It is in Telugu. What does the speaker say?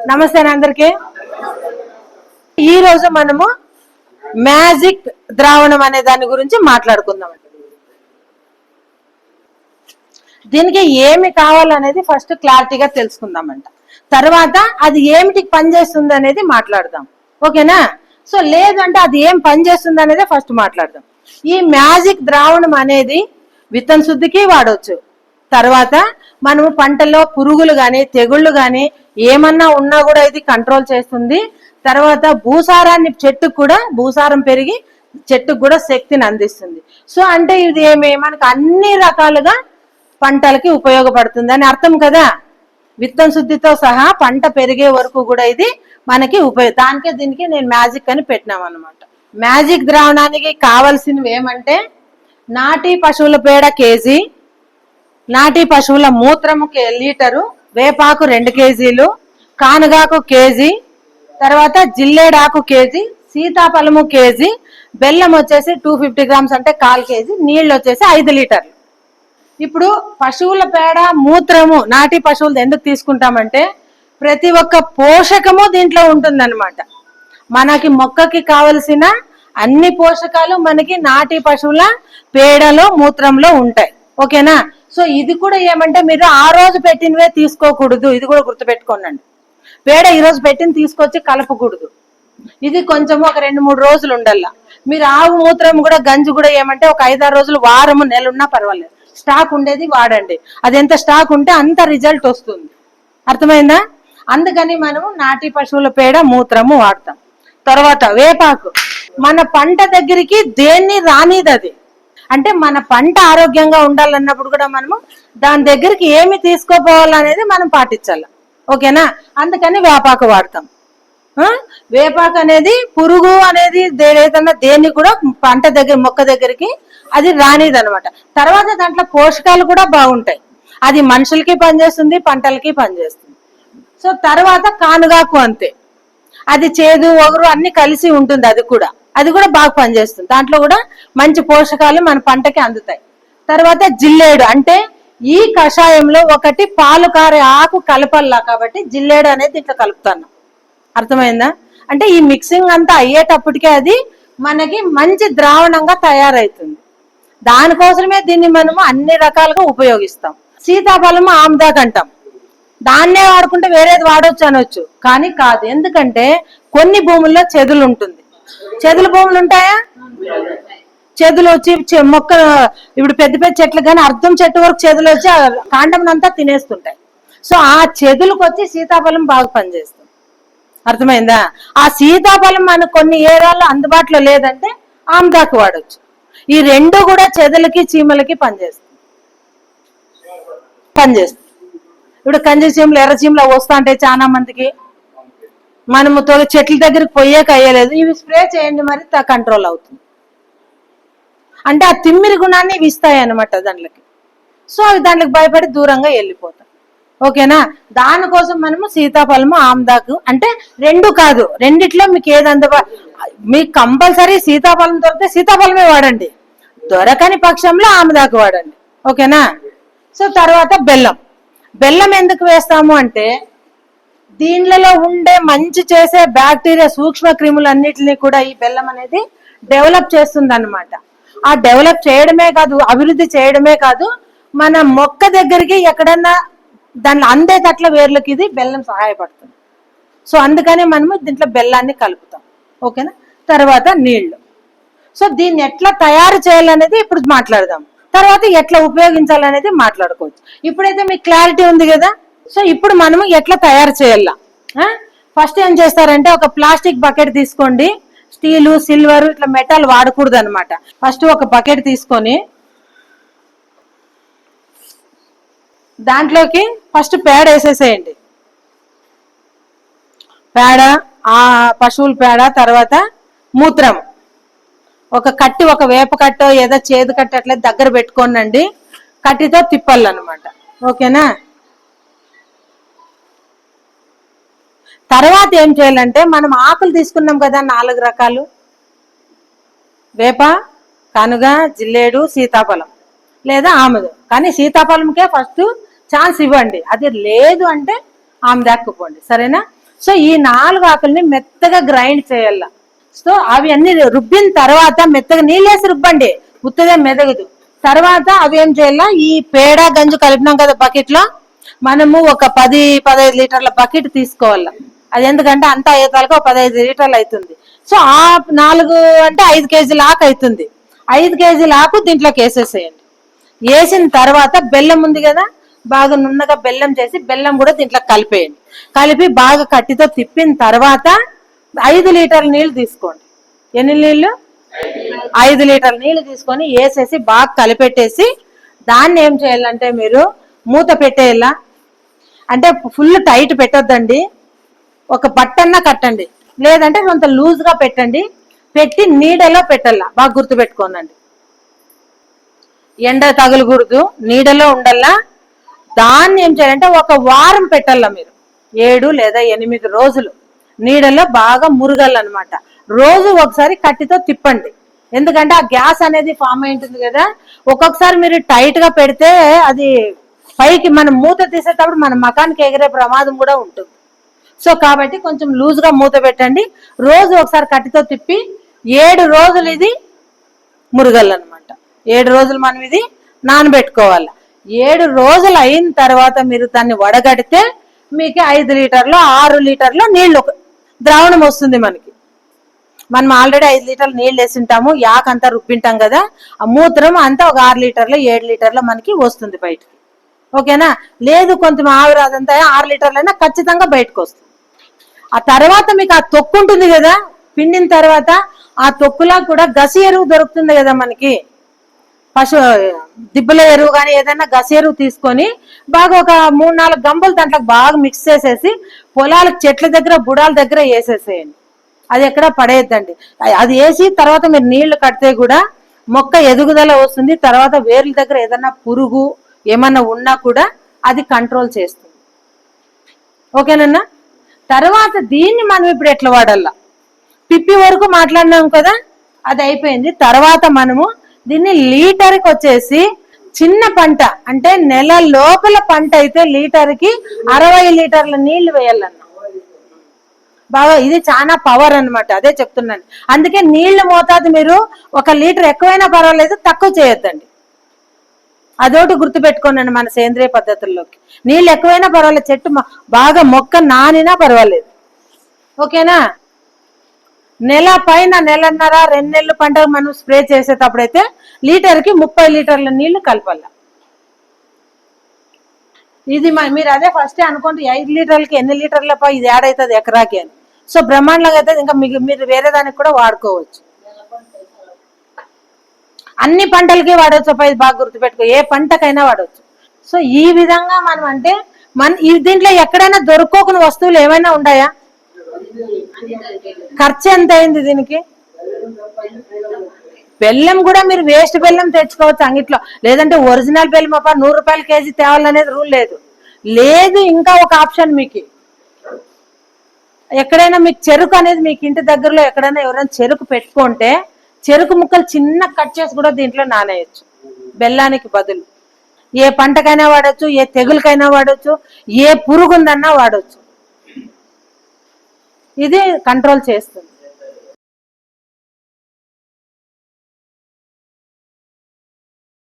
నమస్తే అందరికి. ఈ రోజు మనము మ్యాజిక్ ద్రావణం అనే దాని గురించి మాట్లాడుకుందాం. దీనికి ఏమి కావాలనేది ఫస్ట్ క్లారిటీగా తెలుసుకుందామంట. తర్వాత అది ఏమిటికి పనిచేస్తుంది అనేది మాట్లాడదాం. ఓకేనా? సో లేదంటే అది ఏం పనిచేస్తుంది అనేది ఫస్ట్ మాట్లాడదాం. ఈ మ్యాజిక్ ద్రావణం అనేది విత్తన శుద్ధికి వాడవచ్చు. తర్వాత మనము పంటల్లో పురుగులు కానీ తెగుళ్ళు కానీ ఏమన్నా ఉన్నా కూడా ఇది కంట్రోల్ చేస్తుంది. తర్వాత భూసారాన్ని చెట్టుకు కూడా భూసారం పెరిగి చెట్టుకు కూడా శక్తిని అందిస్తుంది. సో అంటే ఇది ఏమి మనకు అన్ని రకాలుగా పంటలకి ఉపయోగపడుతుంది అని అర్థం కదా. విత్తన శుద్ధితో సహా పంట పెరిగే వరకు కూడా ఇది మనకి దానికే దీనికి నేను మ్యాజిక్ అని పెట్టినాం అనమాట. మ్యాజిక్ ద్రావణానికి కావాల్సినవి ఏమంటే నాటి పశువుల పేడ కేజీ, నాటి పశువుల మూత్రము లీటరు, వేపాకు 2 కేజీలు, కానుగాకు కేజీ, తర్వాత జిల్లేడాకు కేజీ, సీతాఫలము కేజీ, బెల్లం వచ్చేసి 250 గ్రామ్స్ అంటే 1/4 కేజీ, నీళ్ళు వచ్చేసి 5 లీటర్లు. ఇప్పుడు పశువుల పేడ మూత్రము నాటి పశువులు ఎందుకు తీసుకుంటామంటే ప్రతి ఒక్క పోషకము దీంట్లో ఉంటుందన్నమాట. మనకి మొక్కకి కావలసిన అన్ని పోషకాలు మనకి నాటి పశువుల పేడలో మూత్రంలో ఉంటాయి. ఓకేనా? సో ఇది కూడా ఏమంటే మీరు ఆ రోజు పెట్టినవే తీసుకోకూడదు. ఇది కూడా గుర్తుపెట్టుకోండి. పేడ ఈ రోజు పెట్టిన తీసుకొచ్చి కలపకూడదు. ఇది కొంచెము ఒక 2-3 రోజులు ఉండల్లా. మీరు ఆవు మూత్రం కూడా గంజి కూడా ఏమంటే ఒక 5-6 రోజులు, వారము, నెల ఉన్నా పర్వాలేదు, స్టాక్ ఉండేది వాడండి. అది ఎంత స్టాక్ ఉంటే అంత రిజల్ట్ వస్తుంది. అర్థమైందా? అందుకని మనము నాటి పశువుల పేడ మూత్రము వాడతాం. తర్వాత వేపాకు మన పంట దగ్గరికి దేన్ని రానిది. అది అంటే మన పంట ఆరోగ్యంగా ఉండాలన్నప్పుడు కూడా మనము దాని దగ్గరికి ఏమి తీసుకోపోవాలనేది మనం పాటించాలి. ఓకేనా? అందుకని వేపాకు వాడతాం. వేపాకు అనేది పురుగు అనేది ఏదన్నా దేన్ని కూడా పంట దగ్గర మొక్క దగ్గరికి అది రానిది అనమాట. తర్వాత దాంట్లో పోషకాలు కూడా బాగుంటాయి. అది మనుషులకి పనిచేస్తుంది, పంటలకి పనిచేస్తుంది. సో తర్వాత కానుగాకు అంతే, అది చేదు ఒగరు అన్ని కలిసి ఉంటుంది. అది కూడా బాగా పనిచేస్తుంది. దాంట్లో కూడా మంచి పోషకాలు మన పంటకి అందుతాయి. తర్వాత జిల్లేడు అంటే ఈ కషాయంలో ఒకటి పాలు కారే ఆకు కలపల్లా, కాబట్టి జిల్లేడు అనేది ఇట్లా కలుపుతాను. అర్థమైందా? అంటే ఈ మిక్సింగ్ అంతా అయ్యేటప్పటికే అది మనకి మంచి ద్రావణంగా తయారవుతుంది. దానికోసమే దీన్ని మనము అన్ని రకాలుగా ఉపయోగిస్తాం. సీతాఫలము ఆమ్దాక్ అంటాం, దాన్నే వాడుకుంటే వేరేది వాడొచ్చు అనొచ్చు, కానీ కాదు. ఎందుకంటే కొన్ని భూముల్లో చెదులు ఉంటుంది. చెదులు భూములు ఉంటాయా? చెదులు వచ్చి మొక్క ఇప్పుడు పెద్ద పెద్ద చెట్లు కానీ అర్థం చెట్టు వరకు చెదులు వచ్చి ఆ కాండం అంతా తినేస్తుంటాయి. సో ఆ చెదులకు వచ్చి సీతాఫలం బాగా పనిచేస్తుంది. అర్థమైందా? ఆ సీతాఫలం మనకు కొన్ని ఏరియాల్లో అందుబాటులో లేదంటే ఆమ్దాకు వాడచ్చు. ఈ రెండు కూడా చెదులకి చీమలకి పనిచేస్తుంది. ఇప్పుడు కంచి చీమలు, ఎర్ర చీమలు వస్తా అంటే చాలా మందికి మనము చెట్ల దగ్గరికి పోయేక అయ్యలేదు. ఇవి స్ప్రే చేయండి, మరి కంట్రోల్ అవుతుంది. అంటే ఆ తిమ్మిరి గుణాన్ని ఇవి ఇస్తాయి అనమాట దాంట్లోకి. సో అవి దాంట్లోకి భయపడి దూరంగా వెళ్ళిపోతాయి. ఓకేనా? దానికోసం మనము సీతాఫలము ఆమ్దాకు అంటే 2 కాదు, రెండిట్లో మీకు ఏది మీకు కంపల్సరీ సీతాఫలం దొరికితే సీతాఫలమే వాడండి, దొరకని పక్షంలో ఆమ్దాకు వాడండి. ఓకేనా? సో తర్వాత బెల్లం ఎందుకు వేస్తాము అంటే దీనిలో ఉండే మంచి చేసే బ్యాక్టీరియా సూక్ష్మ క్రిములన్నిటిని కూడా ఈ బెల్లం అనేది డెవలప్ చేస్తుంది అనమాట. ఆ డెవలప్ చేయడమే కాదు, అభివృద్ధి చేయడమే కాదు, మన మొక్క దగ్గరికి ఎక్కడన్నా దాన్ని అందేటట్ల వేర్లకి ఇది బెల్లం సహాయపడుతుంది. సో అందుకని మనము దీంట్లో బెల్లాన్ని కలుపుతాం. ఓకేనా? తర్వాత నీళ్లు. సో దీన్ని ఎట్లా తయారు చేయాలనేది ఇప్పుడు మాట్లాడదాం. తర్వాత ఎట్లా ఉపయోగించాలనేది మాట్లాడుకోవచ్చు. ఇప్పుడైతే మీకు క్లారిటీ ఉంది కదా. సో ఇప్పుడు మనము ఎట్లా తయారు చేయాలా. ఫస్ట్ ఏం చేస్తారంటే ఒక ప్లాస్టిక్ బకెట్ తీసుకోండి. స్టీలు, సిల్వర్ ఇట్లా మెటల్ వాడకూడదు అనమాట. ఫస్ట్ ఒక బకెట్ తీసుకొని దాంట్లోకి ఫస్ట్ పేడ వేసేసేయండి. పేడ, ఆ పశువుల పేడ, తర్వాత మూత్రం, ఒక వేప కట్టో ఏదో చేదు కట్ట అట్లా దగ్గర పెట్టుకోనండి. కట్టితో తిప్పాలన్నమాట. ఓకేనా? తర్వాత ఏం చేయాలంటే మనం ఆకులు తీసుకున్నాం కదా 4 రకాలు, వేప, కనుగ, జిల్లేడు, సీతాఫలం లేదా ఆముదం. కానీ సీతాఫలంకే ఫస్ట్ ఛాన్స్ ఇవ్వండి. అది లేదు అంటే ఆమ్దాకు పోండి. సరేనా? సో ఈ 4 ఆకుల్ని మెత్తగా గ్రైండ్ చేయాల. సో అవి అన్ని రుబ్బిన తర్వాత మెత్తగా నీళ్ళేసి రుబ్బండి, ఉత్తదే మెదగదు. తర్వాత అవి ఏం చేయాల, ఈ పేడ గంజు కలిపినాం కదా బకెట్ లో, మనము ఒక 10-15 లీటర్ల బకెట్ తీసుకోవాల. అది ఎందుకంటే అంతా అయ్యేతాలకు 15 లీటర్లు అవుతుంది. సో ఆ 4 అంటే 5 కేజీల ఆకు అవుతుంది. 5 కేజీల ఆకు దీంట్లోకి వేసేసేయండి. వేసిన తర్వాత బెల్లం ఉంది కదా, బాగా నున్నగా బెల్లం చేసి బెల్లం కూడా దీంట్లో కలిపేయండి. కలిపి బాగా కట్టితో తిప్పిన తర్వాత 5 లీటర్ల నీళ్లు తీసుకోండి. ఎన్ని నీళ్లు? 5 లీటర్ల నీళ్లు తీసుకొని వేసేసి బాగా కలిపెట్టేసి దాన్ని ఏం చేయాలంటే మీరు మూత పెట్టేయాల. అంటే ఫుల్ టైట్ పెట్టొద్దండి, ఒక బట్టన్నా కట్టండి, లేదంటే కొంత లూజ్ గా పెట్టండి. పెట్టి నీడలో పెట్టాల. బాగా గుర్తు పెట్టుకోనండి, ఎండ తగలకూడదు, నీడలో ఉండల్లా. దాన్ని ఏం చేయాలంటే ఒక వారం పెట్టాల. మీరు 7 లేదా 8 రోజులు నీడలో బాగా మురగాలన్నమాట. రోజు ఒకసారి కట్టితో తిప్పండి, ఎందుకంటే ఆ గ్యాస్ అనేది ఫామ్ అయి ఉంటుంది కదా. ఒక్కొక్కసారి మీరు టైట్ గా పెడితే అది పైకి మనం మూత తీసేటప్పుడు మన మకానికి ఎగిరే ప్రమాదం కూడా ఉంటుంది. సో కాబట్టి కొంచెం లూజ్ గా మూత పెట్టండి. రోజు ఒకసారి కట్టితో తిప్పి 7 రోజులు ఇది మురగాలన్నమాట. 7 రోజులు మనం ఇది నానబెట్టుకోవాలి. 7 రోజులు అయిన తర్వాత మీరు దాన్ని వడగడితే మీకు 5 లీటర్లు 6 లీటర్లు నీళ్లు ద్రావణం వస్తుంది మనకి. మనం ఆల్రెడీ 5 లీటర్లు నీళ్ళు వేసింటాము, యాకంతా రుబ్బింటాం కదా, ఆ మూత్రం అంతా ఒక 6 లీటర్లు 7 లీటర్లు మనకి వస్తుంది బయటకి. ఓకేనా? లేదు కొంచెం ఆవిరి అదంతా 6 లీటర్లైనా ఖచ్చితంగా బయటకు వస్తుంది. ఆ తర్వాత మీకు ఆ తొక్కు ఉంటుంది కదా, పిండిన తర్వాత ఆ తొక్కులా కూడా గసి ఎరువు దొరుకుతుంది కదా మనకి, పశు దిబ్బల ఎరువు కానీ ఏదైనా గసి ఎరువు తీసుకొని బాగా ఒక 3-4 గంపలు దాంట్లో బాగా మిక్స్ చేసేసి పొలాలకు చెట్ల దగ్గర బుడాల దగ్గర వేసేసేయండి. అది ఎక్కడ పడేయద్దండి. అది వేసి తర్వాత మీరు నీళ్లు కడితే కూడా మొక్క ఎదుగుదల వస్తుంది. తర్వాత వేర్ల దగ్గర ఏదన్నా పురుగు ఏమన్నా ఉన్నా కూడా అది కంట్రోల్ చేస్తుంది. ఓకేనన్నా? తర్వాత దీన్ని మనం ఇప్పుడు ఎట్లా వాడాలా, పిప్పి వరకు మాట్లాడినాం కదా, అది అయిపోయింది. తర్వాత మనము దీన్ని లీటర్కి వచ్చేసి చిన్న పంట అంటే నెల లోపల పంట అయితే లీటర్కి 60 లీటర్ల నీళ్లు వేయాలన్న. బాగా ఇది చాలా పవర్ అన్నమాట, అదే చెప్తున్నాను. అందుకే నీళ్లు మోతాదు మీరు 1 లీటర్ ఎక్కువైనా పర్వాలేదు, తక్కువ చేయొద్దండి. అదొకటి గుర్తుపెట్టుకోనండి. మన సేంద్రియ పద్ధతుల్లోకి నీళ్ళు ఎక్కువైనా పర్వాలేదు, చెట్టు బాగా మొక్క నానినా పర్వాలేదు. ఓకేనా? నెల పైన 1.5-2 నెలలు పంట మనం స్ప్రే చేసేటప్పుడైతే లీటర్కి 30 లీటర్ల నీళ్లు కలపాల. ఇది మీరు అదే ఫస్టే అనుకోండి, 5 లీటర్లకి ఎన్ని లీటర్లపై ఇది యాడ్ అవుతుంది ఎకరాకి అని. సో బ్రహ్మాండంగా అయితే ఇంకా మీరు వేరే దానికి కూడా వాడుకోవచ్చు. అన్ని పంటలకి వాడవచ్చు. ఇది బాగా గుర్తుపెట్టుకో, ఏ పంటకైనా వాడవచ్చు. సో ఈ విధంగా మనం అంటే దీంట్లో ఎక్కడైనా దొరుకోకుని వస్తువులు ఏమైనా ఉన్నాయా? ఖర్చు ఎంత అయింది దీనికి? బెల్లం కూడా మీరు వేస్ట్ బెల్లం తెచ్చుకోవచ్చు అంగిట్లో, లేదంటే ఒరిజినల్ బెల్లం 100 రూపాయల కేజీ తేవాలనేది రూల్ లేదు. ఇంకా ఒక ఆప్షన్ మీకు, ఎక్కడైనా మీకు చెరుకు అనేది మీకు ఇంటి దగ్గరలో ఎక్కడైనా ఎవరైనా చెరుకు పెట్టుకుంటే చెరుకు ముక్కలు చిన్న కట్ చేసి కూడా దీంట్లో నానేయచ్చు బెల్లానికి బదులు. ఏ పంటకైనా వాడచ్చు, ఏ తెగులకైనా వాడచ్చు, ఏ పురుగుందన్నా వాడచ్చు. ఇది కంట్రోల్ చేస్తుంది.